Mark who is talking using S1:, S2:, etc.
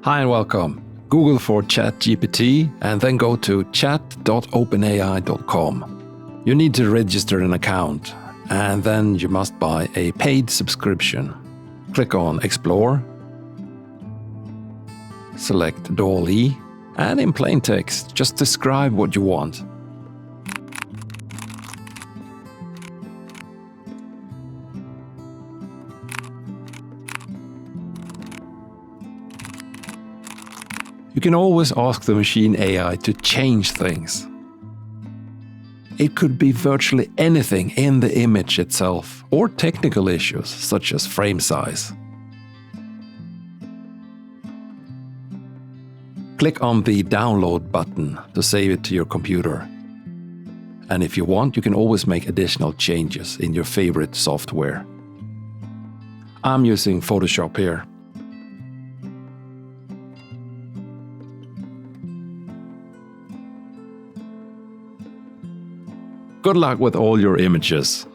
S1: Hi and welcome. Google for ChatGPT and then go to chat.openai.com. You need to register an account and then you must buy a paid subscription. Click on Explore, select DALL-E, and in plain text, just describe what you want. You can always ask the machine AI to change things. It could be virtually anything in the image itself, or technical issues such as frame size. Click on the download button to save it to your computer. And if you want, you can always make additional changes in your favorite software. I'm using Photoshop here. Good luck with all your images.